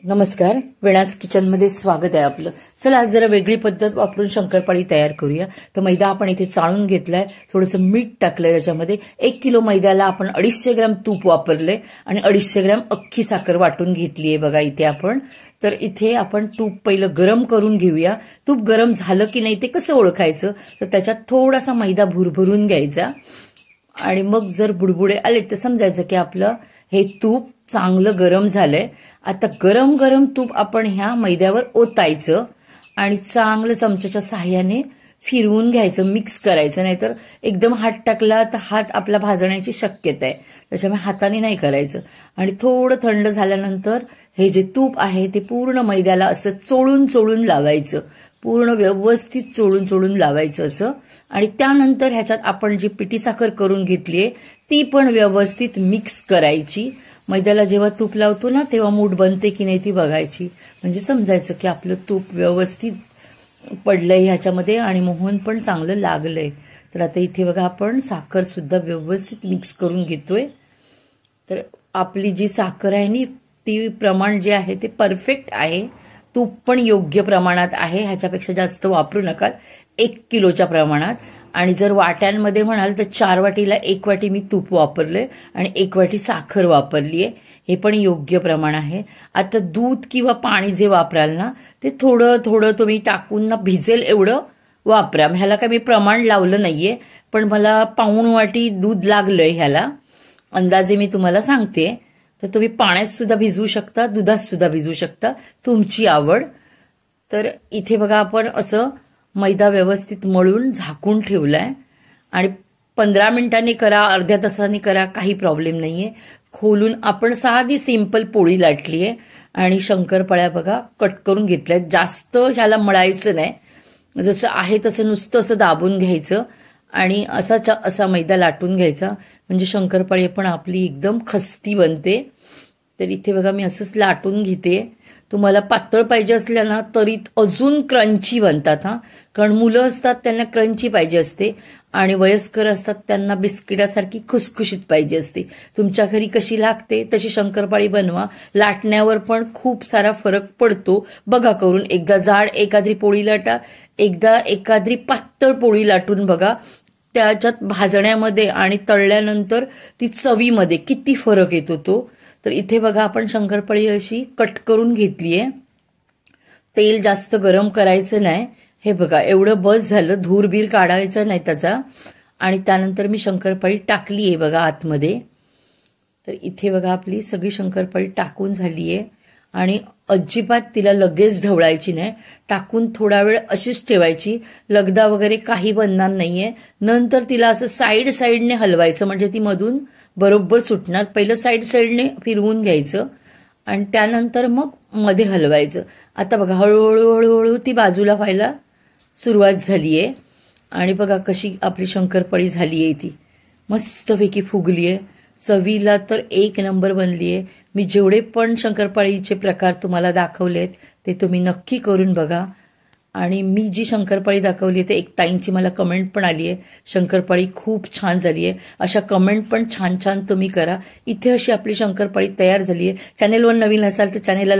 नमस्कार, वेणाज किचनमध्ये स्वागत आहे आपलं। चला आज जरा वेगळी पद्धत वापरून शंकरपाळी तयार करूया। तर मैदा आपण इथे चाळून घेतलाय, थोडंसं मीठ टाकलंय त्याच्यामध्ये। 1 किलो मैद्याला आपण 250 ग्रॅम तूप वापरले आणि 250 ग्रॅम अख्खी साखर वाटून घेतलीये बघा इथे आपण। तर इथे आपण तूप पहिलं गरम करून घेऊया। तूप गरम झालं की नाही ते कसं ओळखायचं, तर त्याच्यात थोडासा मैदा भुरभरून घ्यायचा आणि मग जर बुडबुडे आले तर समजायचं की आपलं हे तूप चांगलं गरम झालंय। आता गरम गरम तूप आपण ह्या मैद्यावर ओतायचं आणि चांगलं चमच्याच्या सहाय्याने फिरवून घ्यायचं, मिक्स करायचं। नाहीतर एकदम हात टाकला तर हात आपला भाजण्याची शक्यता आहे, त्याच्यामुळे हाताने नाही करायचं। आणि थोडं थंड झाल्यानंतर हे जे तूप आहे ते पूर्ण मैद्याला असं चोळून चोळून लावायचं, पूर्ण व्यवस्थित चोळून चोळून लावायचं असं। आणि त्यानंतर ह्याच्यात आपण जी पिठी साखर करून घेतलीये ती पण व्यवस्थित मिक्स करायची। मैद्याला जेव्हा तूप लावतो ना तेव्हा मूठ बनते की नाही ती बघायची, म्हणजे समजायचं की आपलं तूप व्यवस्थित पडलंय ह्याच्यामध्ये आणि मोहन पण चांगलं लागलंय। तर आता इथे बघा आपण साखर सुद्धा व्यवस्थित मिक्स करून घेतोय। तर आपली जी साखर आहे नी ती प्रमाण जे आहे ते परफेक्ट आहे। तूप पण योग्य प्रमाणात आहे, ह्याच्यापेक्षा जास्त वापरू नका, 1 किलोच्या प्रमाणात। आणि जर वाट्यांमध्ये म्हणाल तर 4 वाटीला 1 वाटी मी तूप वापरले आणि 1 वाटी साखर वापरलीये, हे पण योग्य प्रमाण आहे। आता दूध किंवा पाणी जे वापराल ना ते थोडं थोडं तुम्ही टाकून ना भिजेल एवढं वापरा। ह्याला काय मी प्रमाण लावलं नाहीये, पण मला पाऊण वाटी दूध लागलंय ह्याला, अंदाजे मी तुम्हाला सांगते। तर तुम्ही पाण्यात सुद्धा भिजवू शकता, दुधात सुद्धा भिजवू शकता, तुमची आवड। तर इथे बघा आपण असं मैदा व्यवस्थित मळून झाकून ठेवलाय आणि 15 मिनिटांनी करा, अर्ध्या तासांनी करा, काही प्रॉब्लेम नाहीये। खोलून आपण साधी सिंपल पोळी लाटलीये आणि शंकरपाळ्या बघा कट करून घेतल्यात। जास्त ह्याला मळायचं नाही, जसं आहे तसं नुसतं असं दाबून घ्यायचं आणि असा मैदा लाटून घ्यायचा, म्हणजे शंकरपाळी पण आपली एकदम खस्ती बनते। तर इथे बघा मी असंच लाटून घेते। तुम्हाला पातळ पाहिजे असल्या ना तरी अजून क्रंची बनतात हा, कारण मुलं असतात त्यांना क्रंची पाहिजे असते आणि वयस्कर असतात त्यांना बिस्किटासारखी खुसखुशीत पाहिजे असते। तुमच्या घरी कशी लागते तशी शंकरपाळी बनवा, लाटण्यावर पण खूप सारा फरक पडतो बघा करून। एकदा जाड एखादी पोळी लाटा, एकदा एखादी पातळ पोळी लाटून बघा, त्याच्यात भाजण्यामध्ये आणि तळल्यानंतर ती चवीमध्ये किती फरक येतो तो। तर इथे बघा आपण शंकरपाळी अशी कट करून घेतलीये, तेल जास्त गरम करायचं नाही। हे बघा एवढं बस झालं, धूरबीर काढायचं नाही त्याचा। आणि त्यानंतर मी शंकरपाळी टाकली आहे बघा आतमध्ये। तर इथे बघा आपली सगळी शंकरपाळी टाकून झालीये आणि अजिबात तिला लगेच ढवळायची नाही, टाकून थोडा वेळ अशीच ठेवायची, लगदा वगैरे काही बनणार नाहीये। नंतर तिला असं साईडने हलवायचं, म्हणजे ती मधून बरोबर सुटणार। पहिलं साईडने फिरवून घ्यायचं आणि त्यानंतर मग मध्ये हलवायचं। आता बघा हळूहळू हळूहळू ती बाजूला व्हायला सुरुवात झालीये आणि बघा कशी आपली शंकरपाळी झालीये, ती मस्तपैकी फुगलीये, चवीला तर 1 नंबर बनलीये। मी जेवढे पण शंकरपाळीचे प्रकार तुम्हाला दाखवलेत ते तुम्ही नक्की करून बघा। आणि मी जी शंकरपाळी दाखवली ते एक ताईंची मला कमेंट पण आली आहे, शंकरपाळी खूप छान झाली आहे। अशा कमेंट पण छान छान तुम्ही करा। इथे अशी आपली शंकरपाळी तयार झाली आहे। चॅनेलवर नवीन असाल तर चॅनेलला